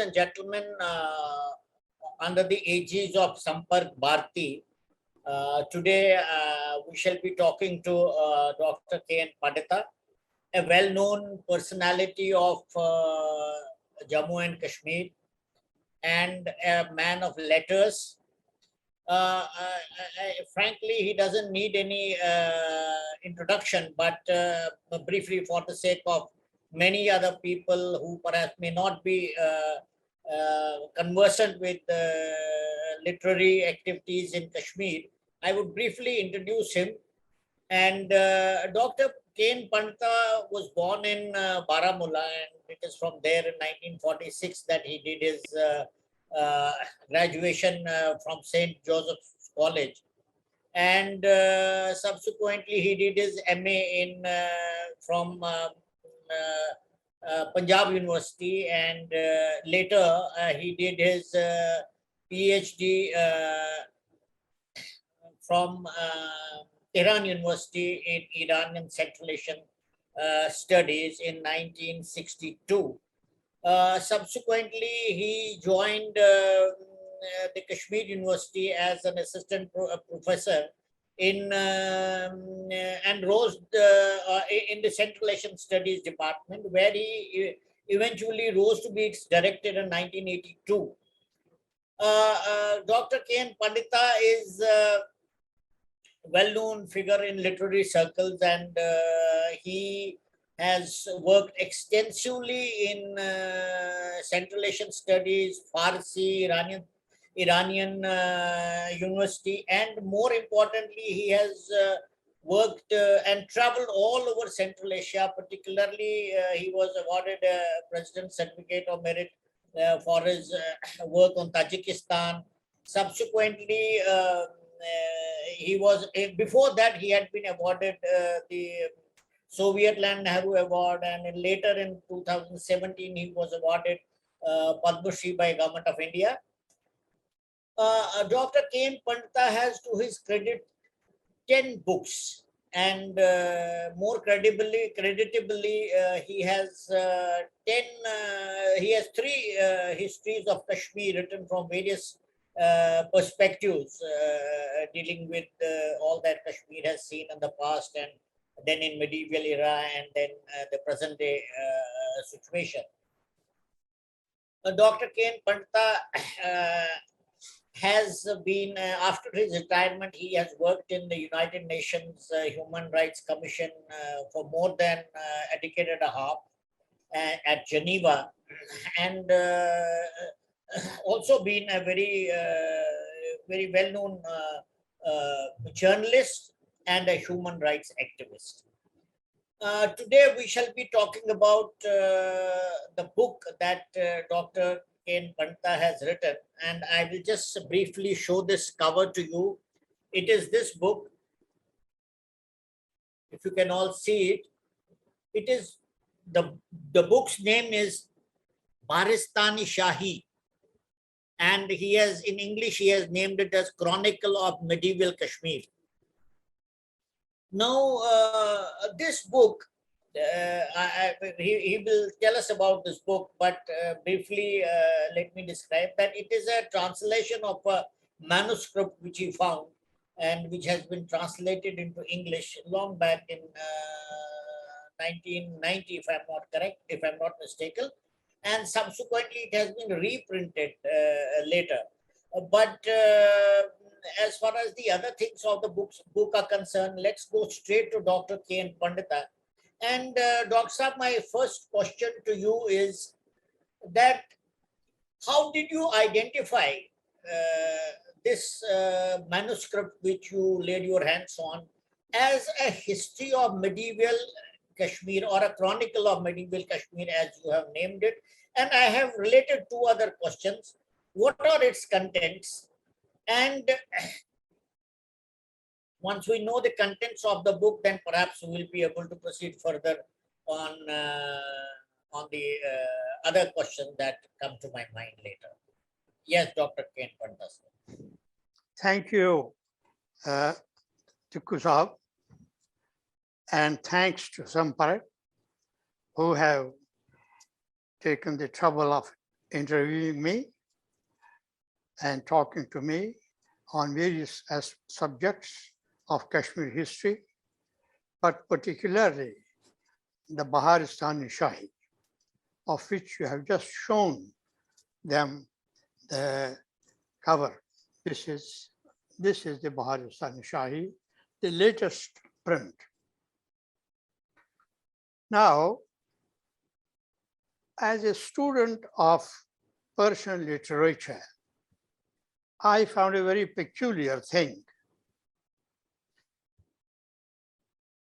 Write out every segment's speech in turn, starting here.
and gentlemen, under the aegis of Sampark Bharti, today we shall be talking to Dr. K.N.Pandita, a well-known personality of Jammu and Kashmir and a man of letters. Frankly, he doesn't need any introduction, but briefly, for the sake of many other people who perhaps may not be conversant with literary activities in Kashmir, I would briefly introduce him. And Dr. K.N.Pandita was born in Baramulla, and it is from there in 1946 that he did his graduation from St. Joseph's College. And subsequently, he did his MA from Punjab University, and later he did his PhD from Tehran University in Iranian-Central Asian Studies in 1962. Subsequently, he joined the Kashmir University as an assistant professor and rose in the Central Asian Studies department, where he eventually rose to be its director in 1982. Dr. K.N.Pandita is a well-known figure in literary circles, and he has worked extensively in Central Asian Studies, Farsi, Iranian University, and more importantly, he has worked and traveled all over Central Asia. Particularly, he was awarded a President's Certificate of Merit for his work on Tajikistan. Subsequently, before that, he had been awarded the Soviet Land Nehru Award, and later in 2017, he was awarded Padma Shri by Government of India. Dr. K.N.Pandita has, to his credit, 10 books, and more creditably, he has he has 3 histories of Kashmir written from various perspectives, dealing with all that Kashmir has seen in the past, and then in medieval era, and then the present day situation. Dr. K.N.Pandita has been, after his retirement, he has worked in the United Nations Human Rights Commission for more than a decade and a half at Geneva, and also been a very well-known journalist and a human rights activist. Today we shall be talking about the book that Dr. K.N.Pandita has written, and I will just briefly show this cover to you. It is this book. If you can all see it, it is the book's name is Baharistan-i-Shahi, and he has, in English, he has named it as Chronicle of Medieval Kashmir. Now, this book, he will tell us about this book, but briefly let me describe that it is a translation of a manuscript which he found, and which has been translated into English long back in 1990, if I'm not mistaken, and subsequently it has been reprinted later. But as far as the other things of the book are concerned, let's go straight to Dr. K.N.Pandita. And Dr. Saab, my first question to you is that how did you identify this manuscript which you laid your hands on as a history of medieval Kashmir, or a chronicle of medieval Kashmir, as you have named it? And I have related 2 other questions. What are its contents? And once we know the contents of the book, then perhaps we will be able to proceed further on the other questions that come to my mind later. Yes, Dr. K.N.Pandita. Thank you, Tikoo Saab, and thanks to Sampark, who have taken the trouble of interviewing me and talking to me on various subjects of Kashmir history, but particularly the Baharistan-i-Shahi, of which you have just shown them the cover. This is the Baharistan-i-Shahi, the latest print. Now, as a student of Persian literature, I found a very peculiar thing.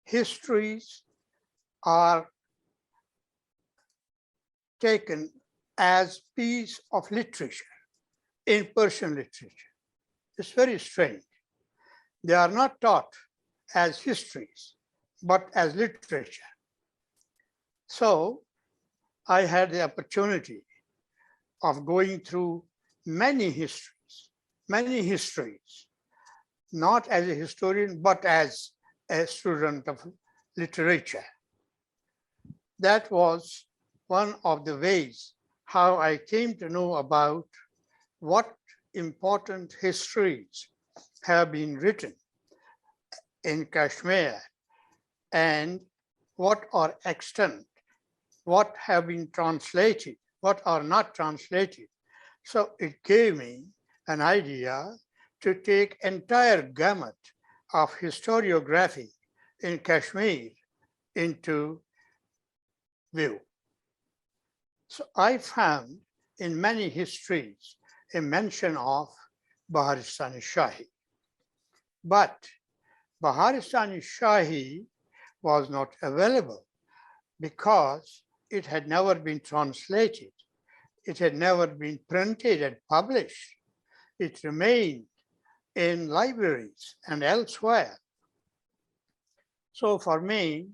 Histories are taken as piece of literature in Persian literature. It's very strange. They are not taught as histories, but as literature. So I had the opportunity of going through many histories, not as a historian, but as a student of literature. That was one of the ways how I came to know about what important histories have been written in Kashmir and what are extant, what have been translated, what are not translated. So it gave me an idea to take entire gamut of historiography in Kashmir into view. So I found in many histories a mention of Baharistan-i-Shahi. But Baharistan-i-Shahi was not available because it had never been translated. It had never been printed and published. It remained in libraries and elsewhere. So for me,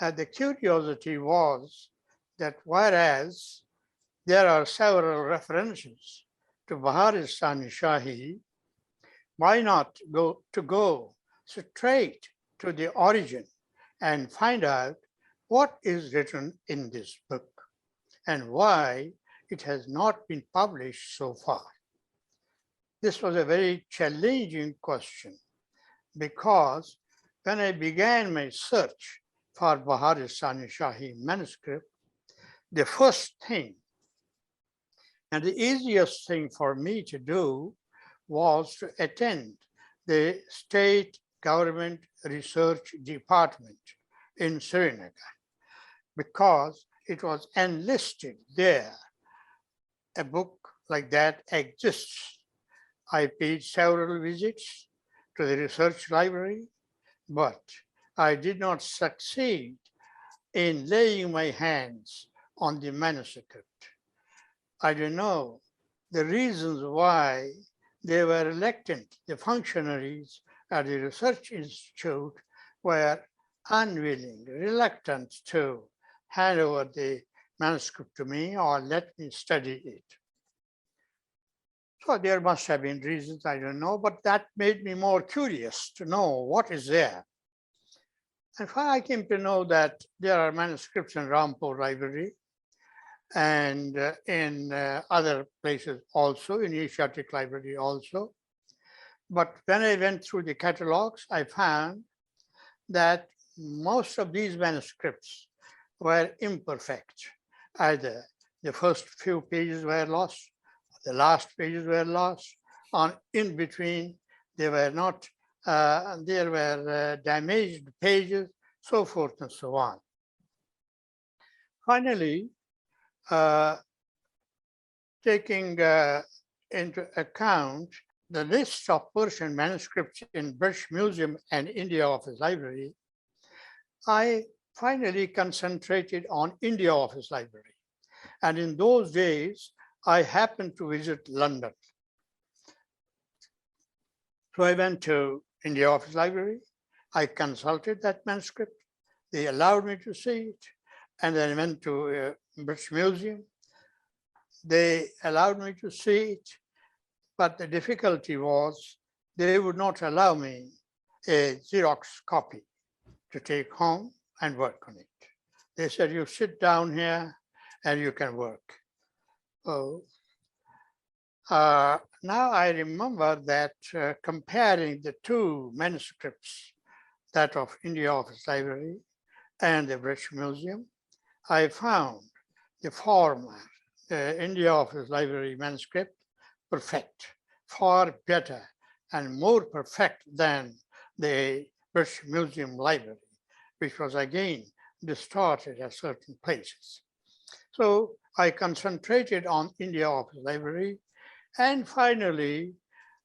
the curiosity was that whereas there are several references to Baharistan-i-Shahi, why not go straight to the origin and find out what is written in this book and why it has not been published so far. This was a very challenging question because when I began my search for Baharistan-i-Shahi manuscript, the first thing and the easiest thing for me to do was to attend the state government research department in Srinagar because it was enlisted there. A book like that exists. I paid several visits to the research library, but I did not succeed in laying my hands on the manuscript. I don't know the reasons why they were reluctant. The functionaries at the research institute were unwilling, reluctant to hand over the manuscript to me or let me study it. So there must have been reasons, I don't know, but that made me more curious to know what is there. And I came to know that there are manuscripts in Rampur Library and in other places also, in Asiatic Library also. But when I went through the catalogs, I found that most of these manuscripts were imperfect. Either the first few pages were lost, the last pages were lost, or in between they were not, there were damaged pages, so forth and so on. Finally, taking into account the list of Persian manuscripts in British Museum and India Office Library, I finally concentrated on India Office Library. And in those days, I happened to visit London. So I went to India Office Library. I consulted that manuscript. They allowed me to see it. And then I went to British Museum. They allowed me to see it. But the difficulty was they would not allow me a Xerox copy to take home and work on it. They said, you sit down here and you can work. Oh, now I remember that comparing the two manuscripts, that of India Office Library and the British Museum, I found the former, the India Office Library manuscript, perfect, far better and more perfect than the British Museum Library, which was again distorted at certain places. So I concentrated on India Office Library, and finally,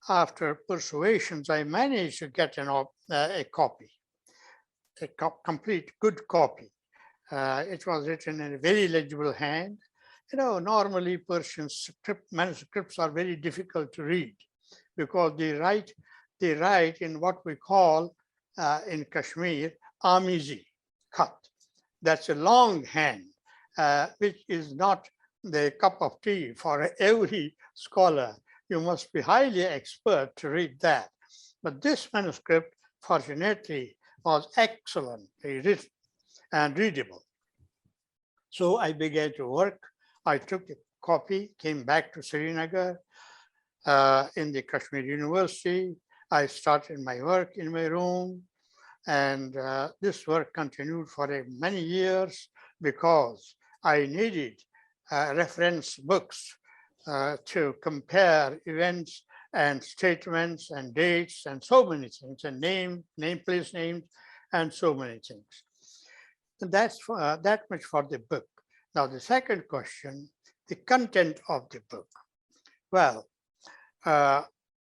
after persuasions, I managed to get a copy, a complete good copy. It was written in a very legible hand. Normally Persian manuscripts are very difficult to read because they write in what we call in Kashmir, Amizi khat. That's a long hand, which is not the cup of tea for every scholar. You must be highly expert to read that. But this manuscript, fortunately, was excellently written and readable. So I began to work. I took a copy, came back to Srinagar in the Kashmir University. I started my work in my room, and this work continued for many years because I needed reference books to compare events and statements and dates and so many things, and place names, and so many things. And that's that much for the book. Now, the second question, the content of the book. Well,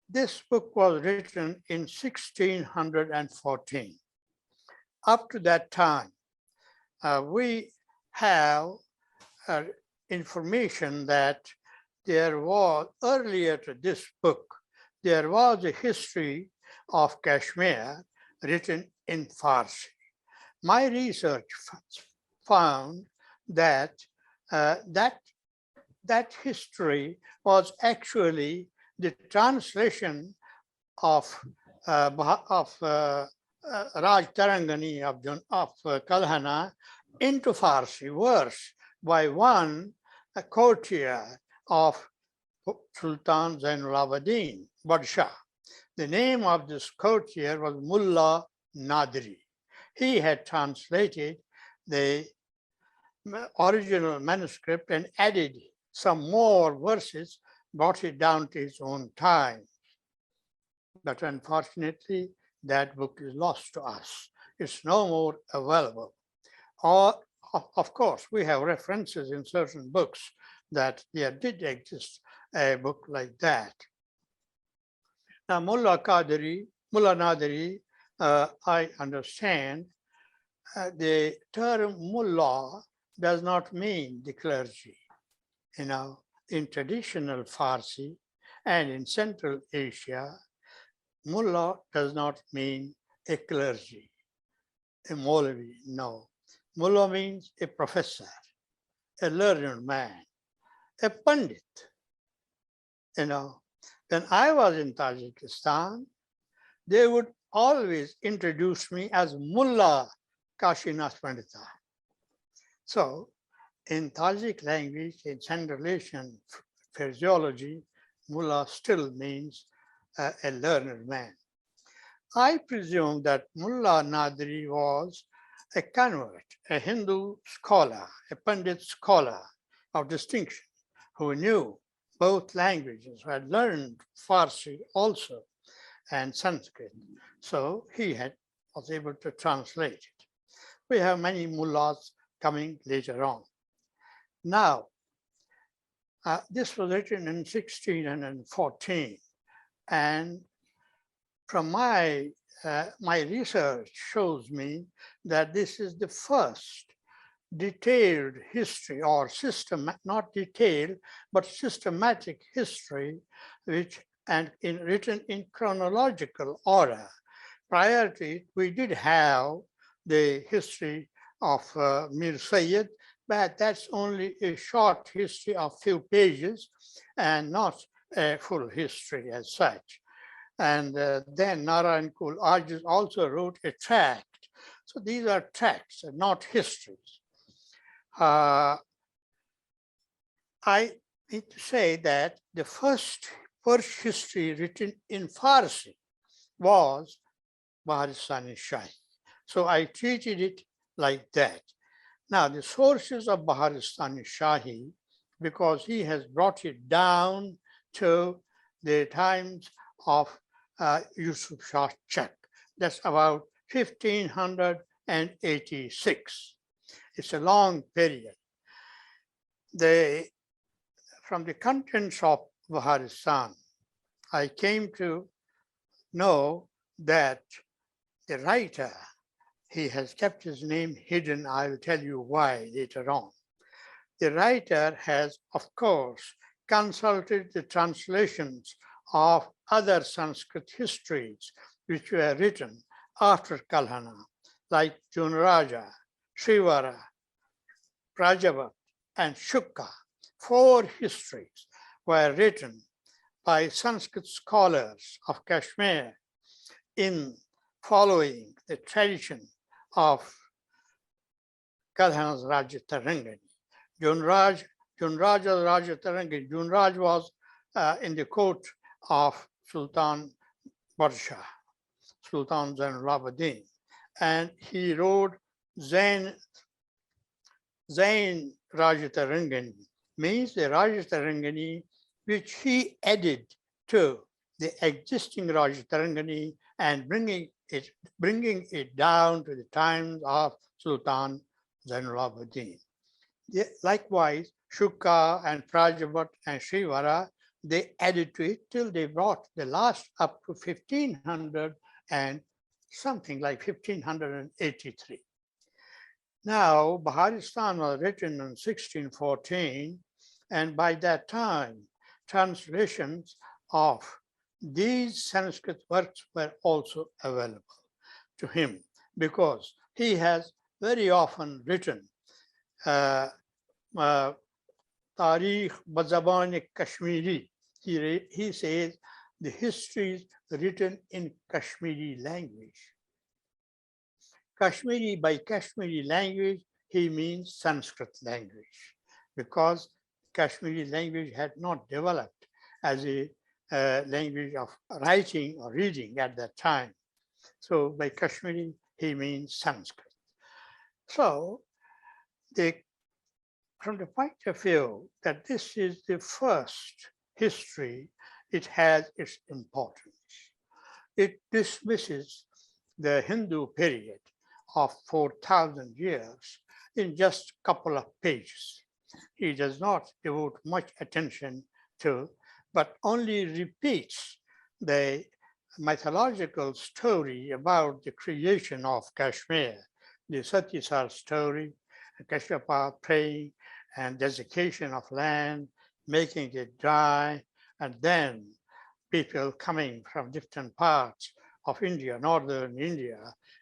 this book was written in 1614. Up to that time, we have information that there was, earlier to this book, there was a history of Kashmir written in Farsi. My research found that that history was actually the translation of Raj Tarangani of Kalhana into Farsi verse by one courtier of Sultan Zainul Abidin, Badshah. The name of this courtier was Mullah Nadri. He had translated the original manuscript and added some more verses, brought it down to his own time. But unfortunately, that book is lost to us. It's no more available. Or, of course, we have references in certain books that there did exist a book like that. Now, Mullah Nadri, I understand the term mullah does not mean the clergy. In traditional Farsi and in Central Asia, mullah does not mean a clergy, a Maulvi, no. Mullah means a professor, a learned man, a Pandit. When I was in Tajikistan, they would always introduce me as Mullah Kashi Nath Pandita. So in Tajik language, in Central Asian phraseology, Mullah still means a learned man. I presume that Mullah Nadri was a convert, a Hindu scholar, a Pandit scholar of distinction who knew both languages, who had learned Farsi also and Sanskrit. So he was able to translate it. We have many mullahs coming later on. Now, this was written in 1614, and from my research shows me that this is the first detailed history, or not detailed, but systematic history, written in chronological order. Prior to it, we did have the history of Mir Sayyid, but that's only a short history of few pages and not a full history as such. And then Narayan Kul Ajiz also wrote a tract. So these are tracts and not histories. I me to say that the first Persian history written in Farsi was Baharistani-Shahi. So I treated it like that. Now, the sources of Baharistani-Shahi, because he has brought it down to the times of Yusuf Shah Chak. That's about 1586. It's a long period. From the contents of Baharistan, I came to know that the writer, he has kept his name hidden. I will tell you why later on. The writer has, of course, consulted the translations of other Sanskrit histories which were written after Kalhana, like Junraja, Srivara, Prajavat, and Shukka. 4 histories were written by Sanskrit scholars of Kashmir in following the tradition of Kalhana's Rajatarangani. Junraja's Rajatarangani. Junraj was in the court of Sultan Barsha, Sultan Zainul Abidin, and he wrote Zain Rajatarangani, means the Rajatarangani which he added to the existing Rajatarangani and bringing it down to the times of Sultan Zainul Abidin. Likewise, Shukka and Prajavat and Srivara, they added to it till they brought the last up to 1500 and something like 1583. Now, Baharistan was written in 1614, and by that time, translations of these Sanskrit works were also available to him, because he has very often written Tarikh Bazaban Kashmiri. He says the histories written in Kashmiri language. Kashmiri, by Kashmiri language, he means Sanskrit language, because Kashmiri language had not developed as a language of writing or reading at that time. So by Kashmiri, he means Sanskrit. So from the point of view that this is the first history, it has its importance. It dismisses the Hindu period of 4,000 years in just a couple of pages. He does not devote much attention to, but only repeats the mythological story about the creation of Kashmir, the Satyasar story, Kashyapa praying and desiccation of land, making it dry, and then people coming from different parts of India, northern India,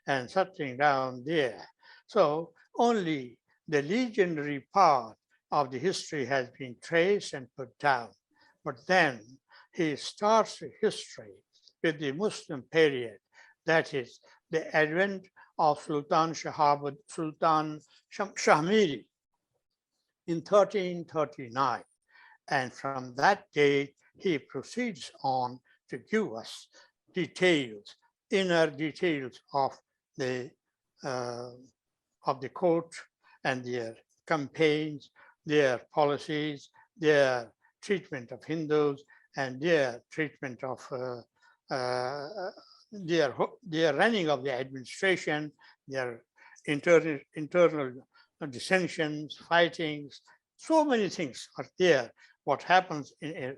and settling down there. So only the legendary part of the history has been traced and put down. But then he starts the history with the Muslim period, that is the advent of Sultan Shahmiri in 1339. And from that date, he proceeds on to give us details, inner details of the court and their campaigns, their policies, their treatment of Hindus, and their treatment of their running of the administration, their internal dissensions, fightings. So many things are there. What happens in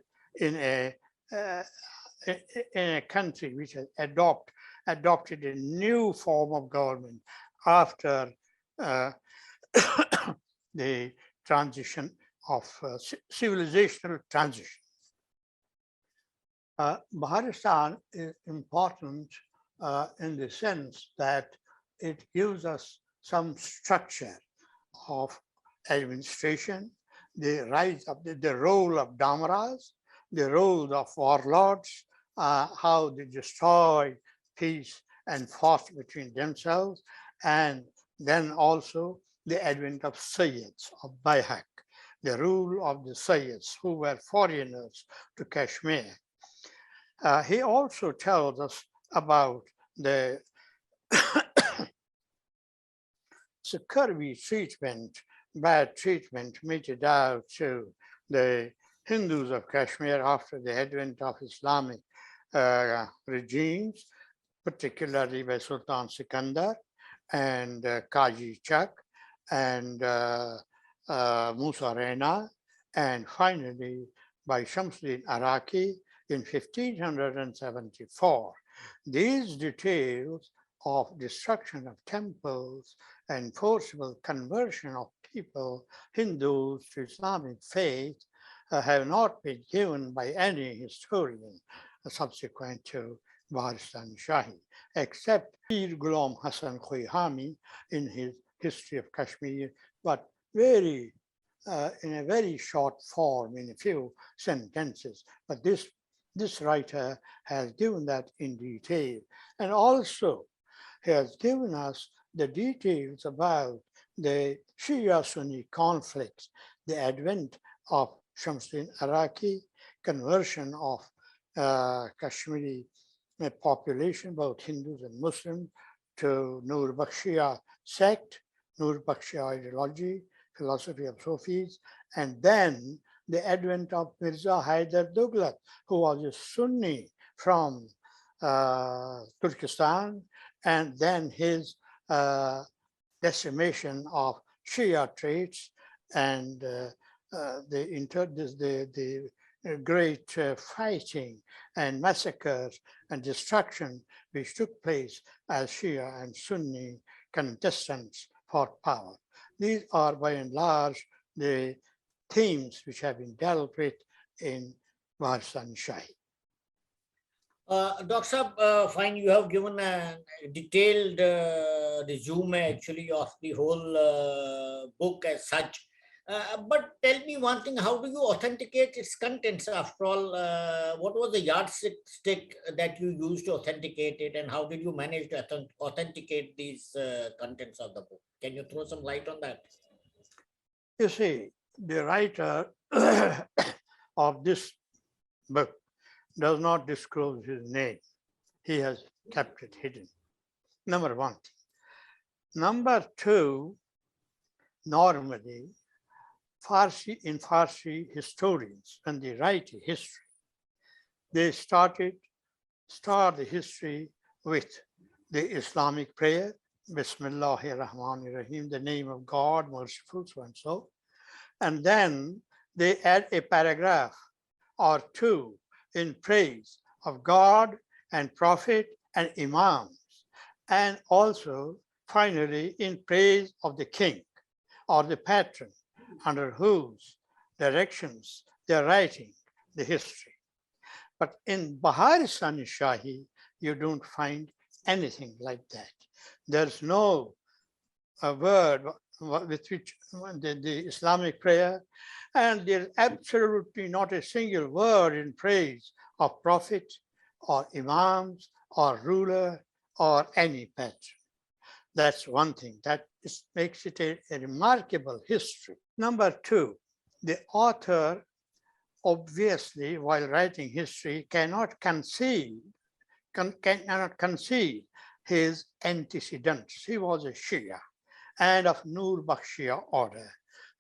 a country which has adopted a new form of government after the transition of civilizational transition. Baharistan is important in the sense that it gives us some structure of administration, the rise of the role of damaras, the role of warlords, how they destroy peace and fought between themselves, and then also the advent of Sayyids, of Bayhaq. the rule of the Sayyids, who were foreigners to Kashmir. He also tells us about the scurvy treatment, bad treatment meted out to the Hindus of Kashmir after the advent of Islamic regimes, particularly by Sultan Sikandar and Kaji Chak and Musa Rena, and finally by Shamsuddin Araki in 1574. These details of destruction of temples and forcible conversion of people, Hindus, to Islamic faith have not been given by any historian subsequent to Baharistan-i-Shahi, except Mir Ghulam Hassan Khoyhami in his History of Kashmir, but in a very short form, in a few sentences. But this writer has given that in detail, and also he has given us the details about the Shia-Sunni conflicts, the advent of Shamsuddin Araki, conversion of Kashmiri population, both Hindus and Muslims, to Nur Bakhshia sect, Nur Bakhshia ideology, philosophy of Sufis, and then the advent of Mirza Haidar Duglat, who was a Sunni from Turkestan, and then his decimation of Shia traits and the great fighting and massacres and destruction which took place as Shia and Sunni contestants for power. These are by and large the themes which have been dealt with in Baharistan-i-Shahi. Dr. Saab, fine, you have given a detailed resume actually of the whole book as such. But tell me one thing, how do you authenticate its contents? After all, what was the yardstick that you used to authenticate it, and how did you manage to authenticate these contents of the book? Can you throw some light on that? You see, the writer of this book does not disclose his name. He has kept it hidden. Number one. Number two, normally, Farsi historians, when they write a history, they start the history with the Islamic prayer, Bismillahir Rahmanir Rahim, the name of God, merciful, so and so. And then they add a paragraph or two in praise of God and Prophet and Imams, and also finally in praise of the king or the patron under whose directions they're writing the history. But in Baharistan-i-Shahi, you don't find anything like that. There's no word with which the Islamic prayer, and there's absolutely not a single word in praise of prophet or imams or ruler or any patron. That's one thing. That makes it a remarkable history. Number two, the author obviously, while writing history, cannot concede his antecedents. He was a Shia and of Nur Bakhshia order.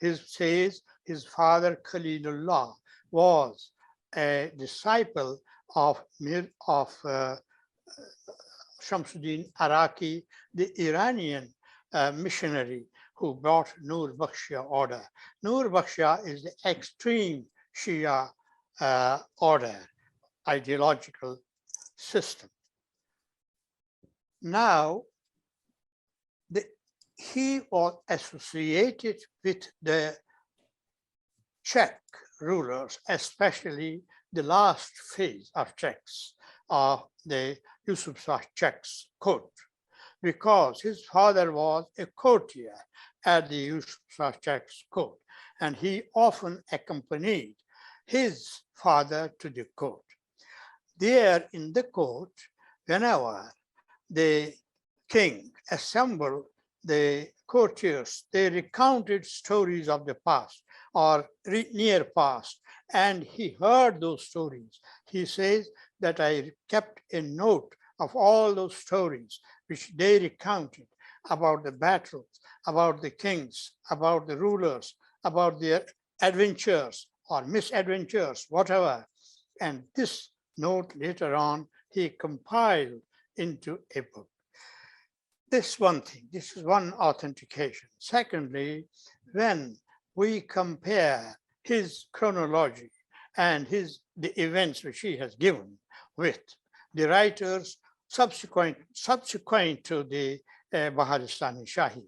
He says his father Khalilullah was a disciple of Shamsuddin Araki, the Iranian missionary who brought Nur Bakhshia order. Nur Bakhshia is the extreme Shia order, ideological system. Now, he was associated with the Czech rulers, especially the last phase of Czechs, of the Yusuf Shah Czechs court, because his father was a courtier at the Yusuf Shah Czechs court, and he often accompanied his father to the court. There in the court, whenever the king assembled the courtiers, they recounted stories of the past, or near past, and he heard those stories. He says that I kept a note of all those stories which they recounted about the battles, about the kings, about the rulers, about their adventures or misadventures, whatever. And this note later on he compiled into a book. This one thing, this is one authentication. Secondly, when we compare his chronology and the events which he has given with the writers subsequent to the Baharistani-Shahi,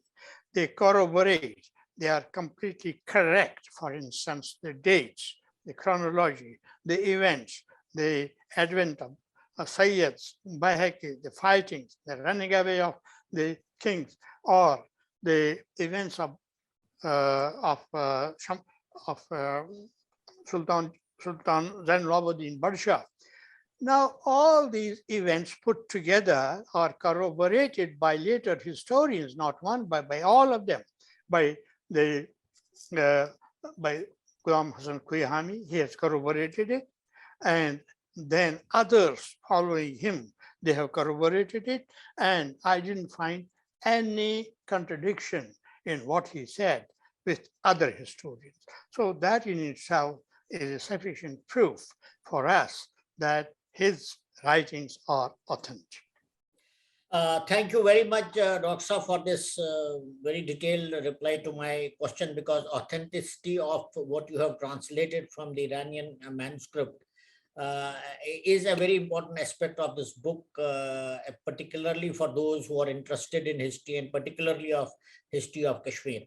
they corroborate, they are completely correct. For instance, the dates, the chronology, the events, the advent of Sayyids, Bayhaqi, the fightings, the running away of the kings, or the events of Sultan Zainul Barsha. Now, all these events put together are corroborated by later historians, not one, but by all of them, by Ghulam Hasan Kuyhami, he has corroborated it, and then others following him, they have corroborated it, and I didn't find any contradiction in what he said with other historians. So that in itself is sufficient proof for us that his writings are authentic. Thank you very much, Dr. for this very detailed reply to my question, because authenticity of what you have translated from the Iranian manuscript is a very important aspect of this book, particularly for those who are interested in history and particularly of history of Kashmir.